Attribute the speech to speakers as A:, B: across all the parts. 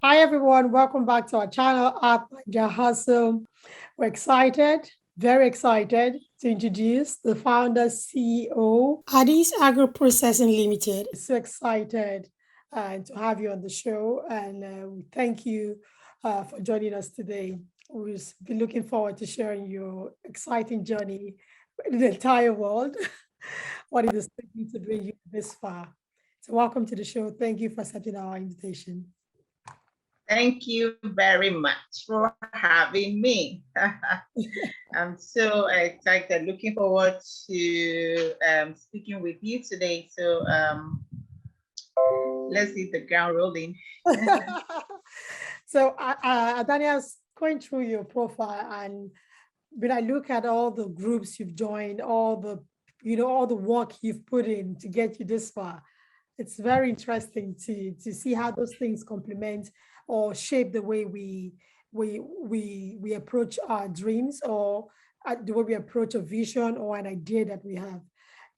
A: Hi everyone, welcome back to our channel at Niger Hustle. We're excited, very excited to introduce the founder CEO, Adys Agro-Processing Ltd. So excited to have you on the show, and we thank you for joining us today. We'll be looking forward to sharing your exciting journey in the entire world. What it is taking to bring you this far. So welcome to the show. Thank you for accepting our invitation.
B: Thank you very much for having me. I'm so excited, looking forward to speaking with you today. So let's hit the ground rolling.
A: So Adanne, going through your profile, and when I look at all the groups you've joined, all the work you've put in to get you this far, it's very interesting to see how those things complement or shape the way we approach our dreams, or the way we approach a vision or an idea that we have.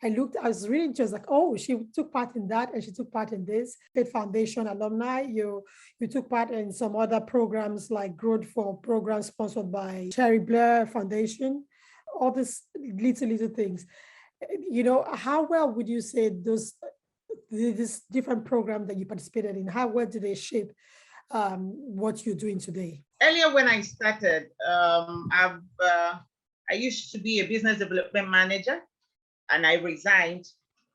A: I was really interested, like, oh, she took part in that and she took part in this. State Foundation alumni, you took part in some other programs like Growth for programs sponsored by Cherry Blair Foundation, all these little things. How well would you say this different program that you participated in, how well do they shape what you're doing today?
B: Earlier when I started, I used to be a business development manager, and I resigned.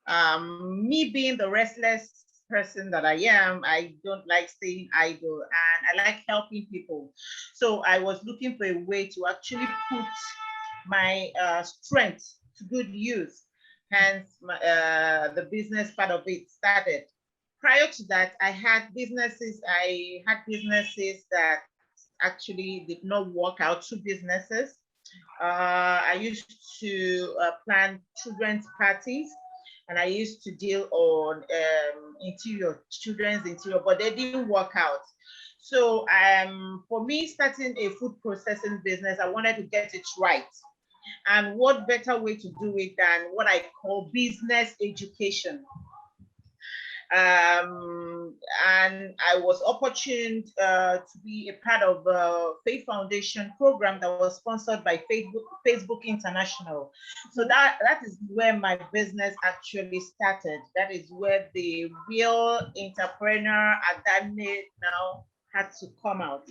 B: Me being the restless person that I am, I don't like staying idle, and I like helping people. So I was looking for a way to actually put my strength to good use. Hence, the business part of it started. Prior to that, I had businesses that actually did not work out, 2 businesses. I used to plan children's parties, and I used to deal on children's interior, but they didn't work out. So for me, starting a food processing business, I wanted to get it right. And what better way to do it than what I call business education. And I was opportune to be a part of a Faith Foundation program that was sponsored by Facebook International. So that is where my business actually started. That is where the real entrepreneur Adanne now had to come out.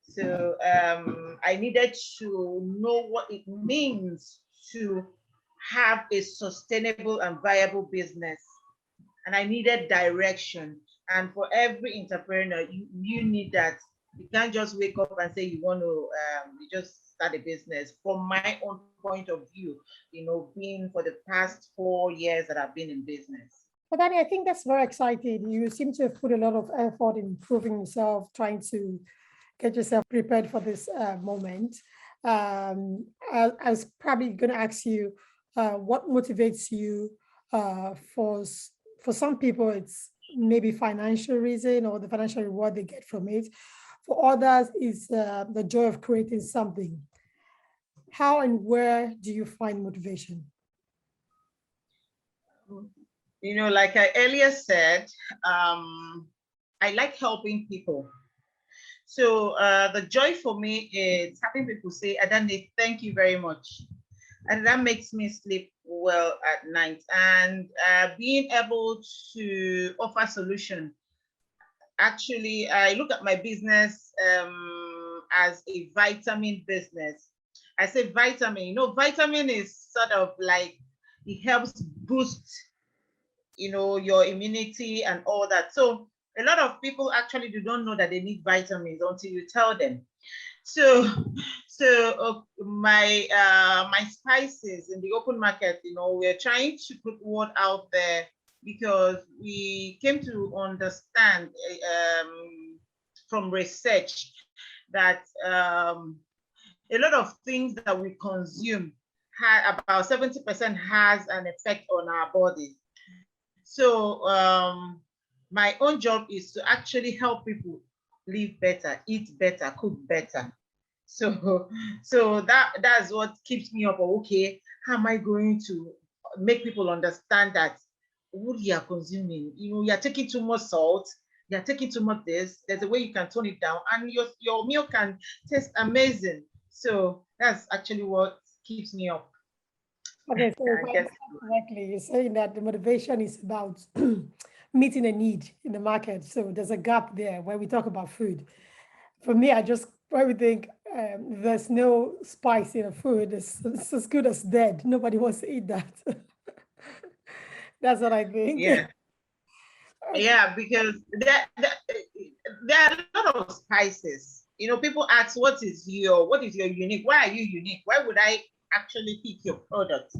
B: So I needed to know what it means to have a sustainable and viable business. And I needed direction. And for every entrepreneur, you need that. You can't just wake up and say you want to just start a business. From my own point of view, being for the past 4 years that I've been in business.
A: But Danny, I think that's very exciting. You seem to have put a lot of effort in improving yourself, trying to get yourself prepared for this moment. I was probably going to ask you, what motivates you? For some people, it's maybe financial reason or the financial reward they get from it. For others, it's the joy of creating something. How and where do you find motivation?
B: Like I earlier said, I like helping people. So the joy for me is having people say, Adanne, thank you very much. And that makes me sleep well at night. And being able to offer solution. Actually, I look at my business as a vitamin business. I say vitamin, vitamin is sort of like, it helps boost, your immunity and all that. So a lot of people actually do not know that they need vitamins until you tell them. So my spices in the open market, we're trying to put word out there, because we came to understand from research that a lot of things that we consume, about 70% has an effect on our bodies. So my own job is to actually help people live better, eat better, cook better. So that's what keeps me up. Okay, how am I going to make people understand that what you are consuming, you are taking too much salt, You're taking too much this. There's a way you can tone it down, and your meal can taste amazing. So that's actually what keeps me up.
A: Okay, so if
B: I
A: I
B: guess.
A: understand correctly, you're saying that the motivation is about meeting a need in the market. So there's a gap there when we talk about food. For me, I just probably think there's no spice in a food. It's as good as dead. Nobody wants to eat that. That's what I think.
B: Yeah.
A: Okay.
B: Yeah, because there are a lot of spices. You know, people ask, what is your unique? Why are you unique? Why would I actually pick your product?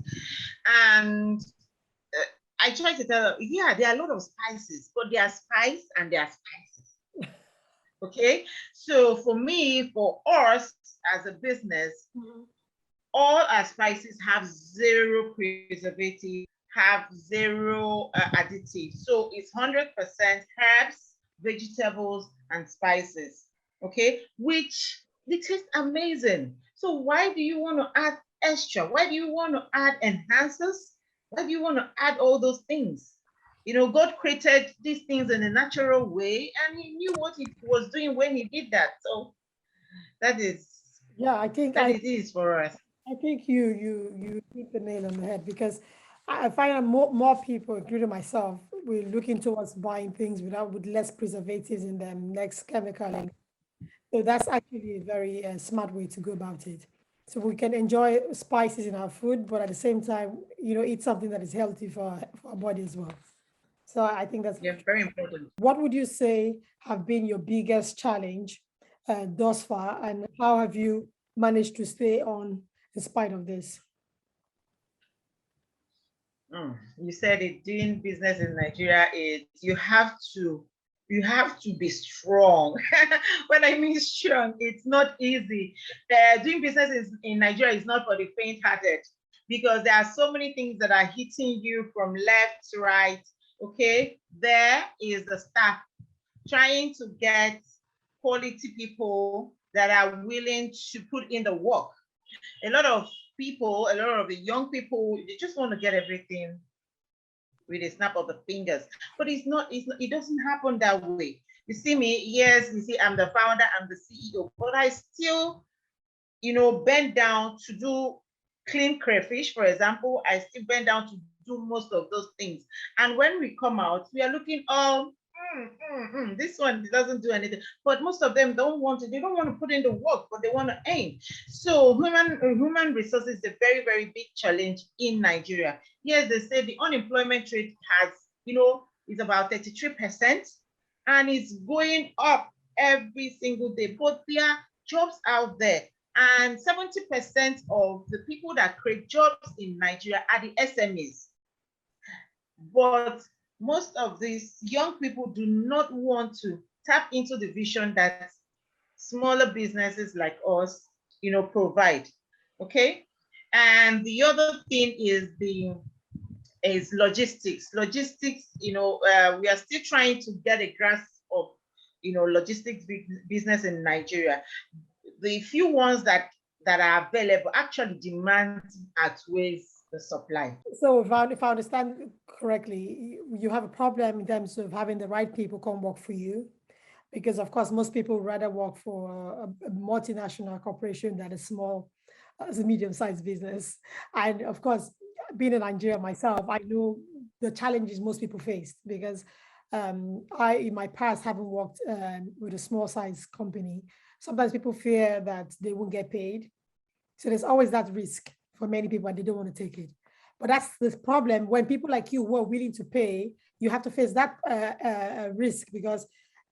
B: And I try to tell them, yeah, there are a lot of spices, but there are spice and there are spices. Okay. So for me, for us as a business, all our spices have zero preservative, have zero additive. So it's 100% herbs, vegetables, and spices. Okay, which they taste amazing. So why do you want to add extra? Why do you want to add enhancers? Why do you want to add all those things? You know, God created these things in a natural way, and He knew what He was doing when He did that. So that is
A: Yeah, I think
B: that it is for us.
A: I think you hit the nail on the head because I find that more people, including myself, we're looking towards buying things with less preservatives in them, less chemical. And so that's actually a very smart way to go about it. So we can enjoy spices in our food, but at the same time, eat something that is healthy for our body as well. So I think that's
B: Yeah, very important.
A: what would you say have been your biggest challenge thus far, and how have you managed to stay on in spite of this?
B: You said it. Doing business in Nigeria is you have to be strong. When I mean strong, it's not easy. Doing business in Nigeria is not for the faint-hearted because there are so many things that are hitting you from left to right. Okay, there is the staff trying to get quality people that are willing to put in the work. A lot of people, a lot of the young people, they just want to get everything with a snap of the fingers. But it doesn't happen that way. You see me, yes, you see, I'm the founder, I'm the CEO, but I still, bend down to do clean crayfish, for example. I still bend down to do most of those things. And when we come out, we are looking all this one doesn't do anything. But most of them don't want to, they don't want to put in the work, but they want to aim. So human resources is a very, very big challenge in Nigeria. Yes, they say the unemployment rate is about 33%, and it's going up every single day. But there are jobs out there. And 70% of the people that create jobs in Nigeria are the SMEs. But most of these young people do not want to tap into the vision that smaller businesses like us, provide. Okay. And the other thing is logistics. Logistics, we are still trying to get a grasp of, logistics business in Nigeria. The few ones that are available actually demand outweighs the supply.
A: So if I understand correctly, you have a problem in terms of having the right people come work for you, because of course most people rather work for a multinational corporation than a small, as a medium-sized business. And of course, being in Nigeria myself, I know the challenges most people face because I, in my past, haven't worked with a small size company. Sometimes people fear that they won't get paid. So there's always that risk for many people and they don't want to take it. But that's the problem. When people like you who are willing to pay, you have to face that risk, because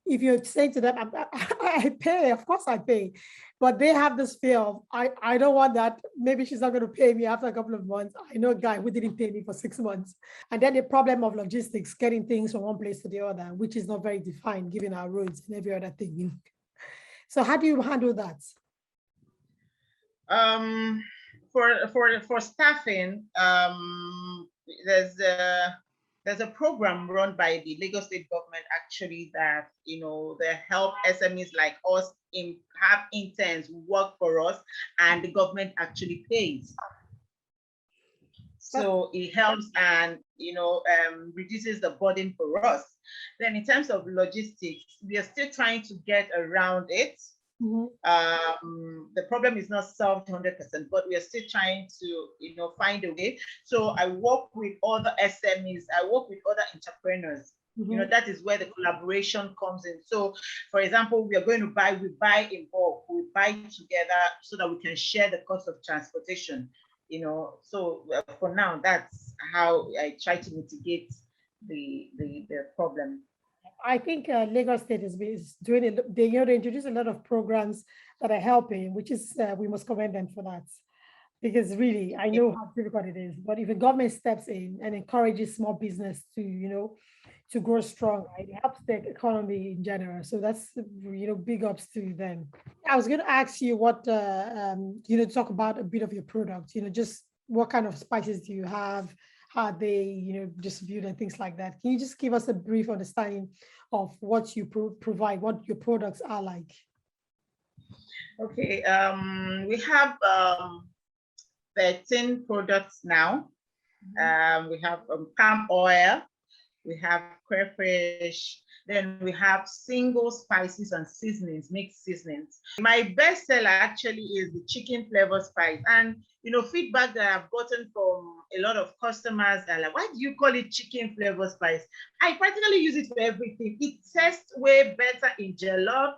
A: if you're saying to them, I pay, of course I pay. But they have this fear of, I don't want that. Maybe she's not going to pay me after a couple of months. I know a guy who didn't pay me for 6 months. And then the problem of logistics, getting things from one place to the other, which is not very defined given our roads and every other thing. So how do you handle that?
B: For staffing, there's a program run by the Lagos State government actually that they help SMEs like us have interns work for us, and the government actually pays. So it helps and, reduces the burden for us. Then in terms of logistics, we are still trying to get around it. The problem is not solved 100%, but we are still trying to, find a way. So I work with other SMEs, I work with other entrepreneurs. That is where the collaboration comes in. So, for example, we buy in bulk, we buy together so that we can share the cost of transportation. So for now, that's how I try to mitigate the problem.
A: I think Lagos State is doing it. They introduce a lot of programs that are helping, which is we must commend them for that. Because really, I know how difficult it is. But if the government steps in and encourages small business to, to grow strong, right, it helps the economy in general. So that's, big ups to them. I was going to ask you what, talk about a bit of your product, just what kind of spices do you have? How they, distribute and things like that. Can you just give us a brief understanding of what you provide, what your products are like?
B: Okay, we have 13 products now. We have palm oil, we have crayfish, then we have single spices and seasonings, mixed seasonings. My best seller actually is the chicken flavor spice. And, feedback that I've gotten from a lot of customers are like, why do you call it chicken flavor spice? I practically use it for everything. It tastes way better in jollof,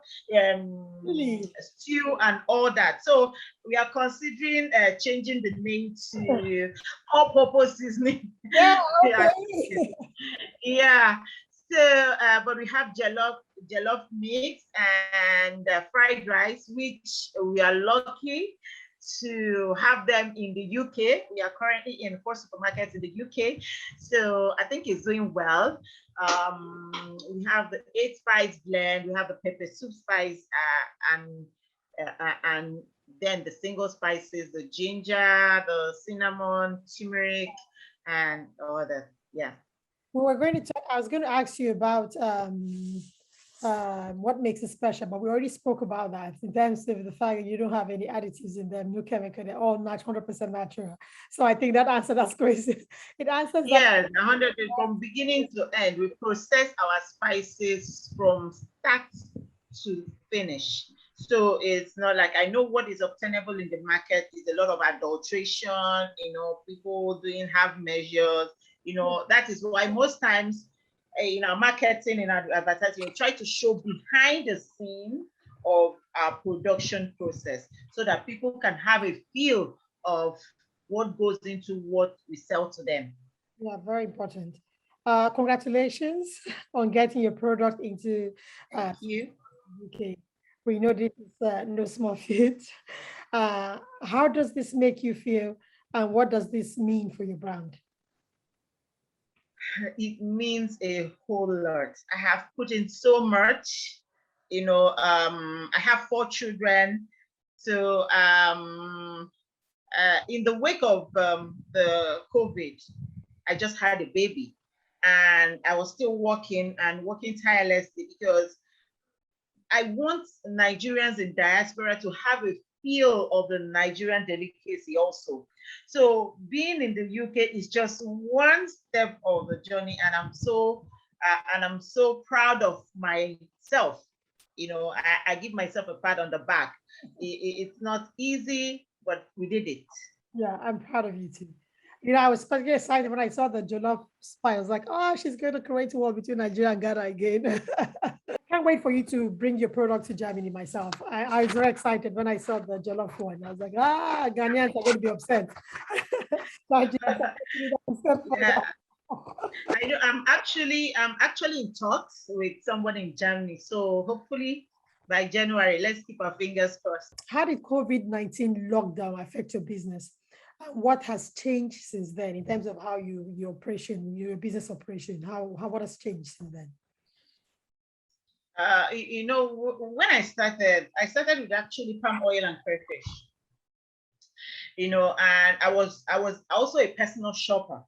B: stew and all that. So we are considering changing the name to all-purpose seasoning.
A: Yeah, okay.
B: Yeah. So, but we have jollof mix and fried rice, which we are lucky to have them in the UK. We are currently in 4 supermarkets in the UK. So I think it's doing well. We have the 8 spice blend, we have the pepper soup spice, and then the single spices, the ginger, the cinnamon, turmeric, and all that. Yeah.
A: I was going to ask you about what makes it special, but we already spoke about that in terms of the fact that you don't have any additives in them, no chemical, they're all 100% natural. So I think that answer, that's crazy. It answers
B: that. Yes, 100 from beginning to end. We process our spices from start to finish. So it's not like, I know what is obtainable in the market is a lot of adulteration, people doing half measures. That is why most times in our marketing, in our advertising, we try to show behind the scene of our production process so that people can have a feel of what goes into what we sell to them.
A: Yeah, very important. Congratulations on getting your product into
B: Thank you.
A: UK. We know this is no small feat. How does this make you feel, and what does this mean for your brand?
B: It means a whole lot. I have put in so much. I have 4 children. So in the wake of the COVID, I just had a baby, and I was still working tirelessly because I want Nigerians in diaspora to have a feel of the Nigerian delicacy also. So being in the UK is just one step of the journey, and I'm so proud of myself. I give myself a pat on the back. It's not easy, but we did it.
A: Yeah, I'm proud of you too. I was particularly excited when I saw the jollof spice. I was like, oh, she's going to create a war between Nigeria and Ghana again. Can't wait for you to bring your product to Germany myself. I was very excited when I saw the jollof one. I was like, Ghanaians are going to be upset.
B: Yeah. I know. I'm actually in talks with someone in Germany. So hopefully by January, let's keep our fingers crossed.
A: How did COVID-19 lockdown affect your business? What has changed since then in terms of how your business operation, what has changed since then?
B: When I started with actually palm oil and crayfish. And I was also a personal shopper.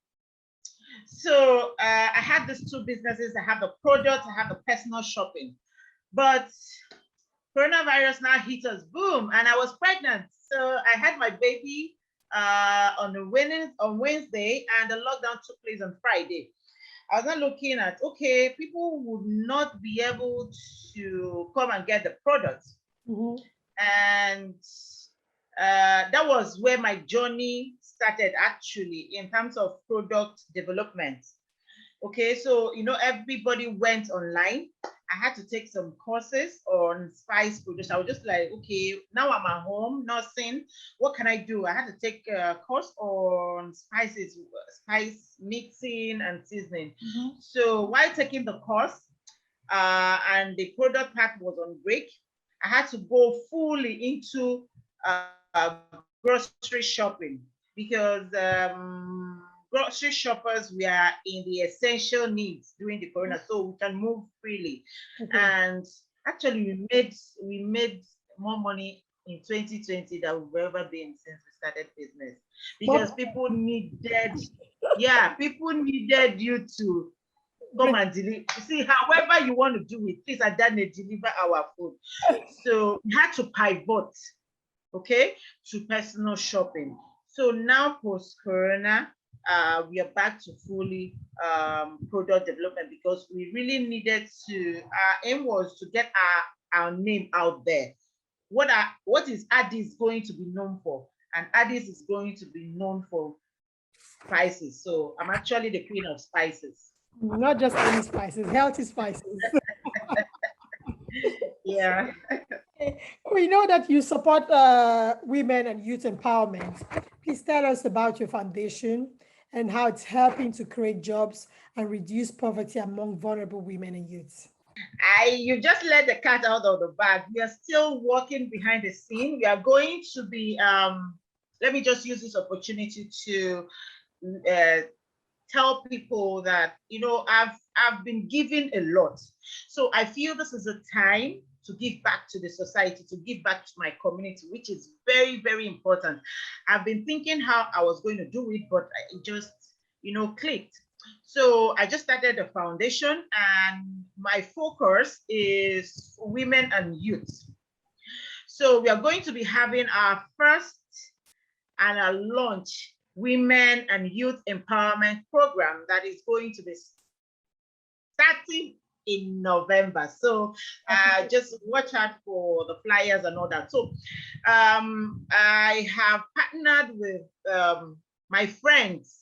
B: So I had these 2 businesses. I have the product, I have the personal shopping. But coronavirus now hit us, boom, and I was pregnant. So I had my baby on Wednesday, and the lockdown took place on Friday. I was not looking at, okay, people would not be able to come and get the products. And that was where my journey started, actually, in terms of product development. Okay, so, everybody went online. I had to take some courses on spice production. I was just like, okay, now I'm at home, nursing. What can I do? I had to take a course on spices, spice mixing and seasoning. So while taking the course, and the product part was on break, I had to go fully into grocery shopping, because grocery shoppers were in the essential needs during the corona, so we can move freely. And actually, we made more money in 2020 than we've ever been since we started business, because people needed you to come and deliver. See, however you want to do it, please, Adanne, deliver our food. So we had to pivot, okay, to personal shopping. So now, post-corona, we are back to fully product development, because we really needed to, our aim was to get our name out there. What is Adys going to be known for? And Adys is going to be known for spices. So I'm actually the queen of spices.
A: Not just any spices, healthy spices.
B: Yeah.
A: We know that you support women and youth empowerment. Please tell us about your foundation and how it's helping to create jobs and reduce poverty among vulnerable women and youths.
B: You just let the cat out of the bag. We are still working behind the scene. We are going to be, let me just use this opportunity to tell people that, I've been given a lot. So I feel this is a time to give back to the society, to give back to my community, which is very, very important. I've been thinking how I was going to do it, but it just, clicked. So I just started the foundation, and my focus is women and youth. So we are going to be having our first and a launch women and youth empowerment program that is going to be starting in November. So just watch out for the flyers and all that. So I have partnered with my friends.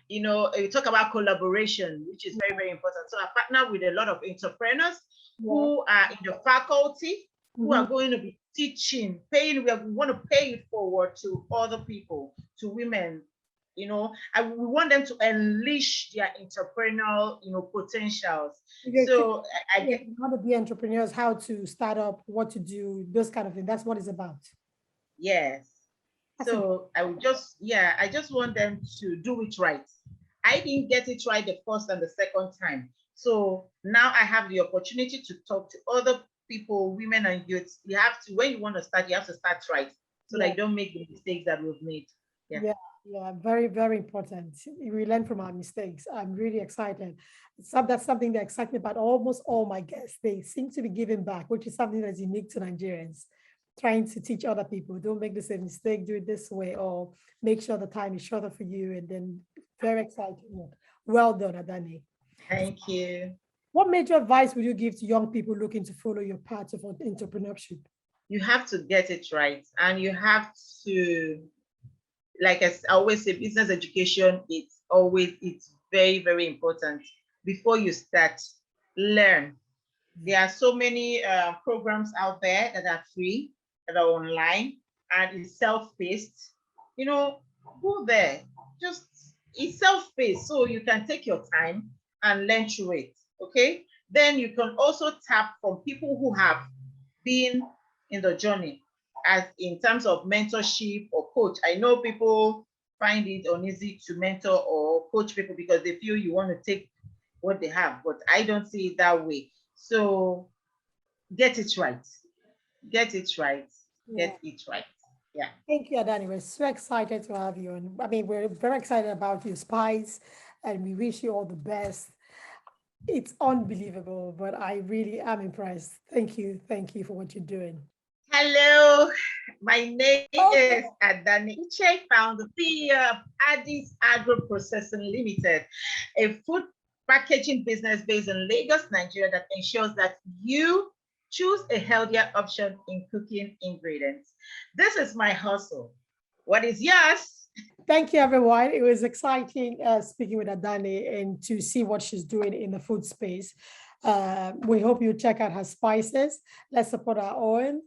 B: You talk about collaboration, which is very, very important. So I partner with a lot of entrepreneurs who are in the faculty, who are going to be teaching, paying. We want to pay it forward to other people, to women. We want them to unleash their entrepreneurial, potentials. So I
A: how to be entrepreneurs, how to start up, what to do, those kind of things. That's what it's about.
B: Yes. So I just want them to do it right. I didn't get it right the first and the second time. So now I have the opportunity to talk to other people, women and youths. You have to, when you want to start, you have to start right, so that you don't make the mistakes that we've made.
A: Yeah, very, very important. We learn from our mistakes. I'm really excited. That's something that excites me about almost all my guests. They seem to be giving back, which is something that's unique to Nigerians. Trying to teach other people, don't make the same mistake, do it this way, or make sure the time is shorter for you. And then very exciting. Well done, Adanne.
B: Thank you.
A: What major advice would you give to young people looking to follow your path of entrepreneurship?
B: You have to get it right, and you have to, like I always say, business education, it's very, very important. Before you start, learn. There are so many programs out there that are free, that are online, and it's self-paced. Go there. It's self-paced, so you can take your time and learn through it. Okay. Then you can also tap from people who have been in the journey, as in terms of mentorship or coach. I know people find it uneasy to mentor or coach people because they feel you want to take what they have, but I don't see it that way. So get it right. Get it right. Get it right. Yeah.
A: Thank you, Adanne. We're so excited to have you. And we're very excited about your spice, and we wish you all the best. It's unbelievable, but I really am impressed. Thank you. Thank you for what you're doing.
B: Hello. My name is Adanne Uche, founder CEO of Adys Agro-Processing Ltd, a food packaging business based in Lagos, Nigeria, that ensures that you choose a healthier option in cooking ingredients. This is my hustle. What is yours?
A: Thank you, everyone. It was exciting speaking with Adanne and to see what she's doing in the food space. We hope you check out her spices. Let's support our own.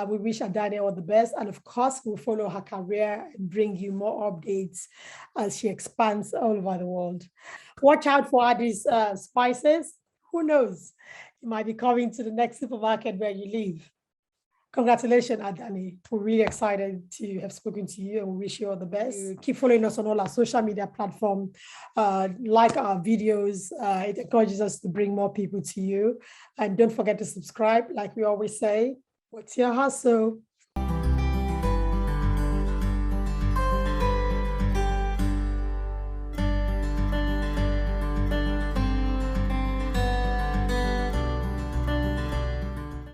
A: We wish Adanne all the best. And of course, we'll follow her career and bring you more updates as she expands all over the world. Watch out for Adys spices. Who knows? You might be coming to the next supermarket where you live. Congratulations, Adanne. We're really excited to have spoken to you and we wish you all the best. Keep following us on all our social media platforms. Like our videos. It encourages us to bring more people to you. And don't forget to subscribe. Like we always say, what's your hustle?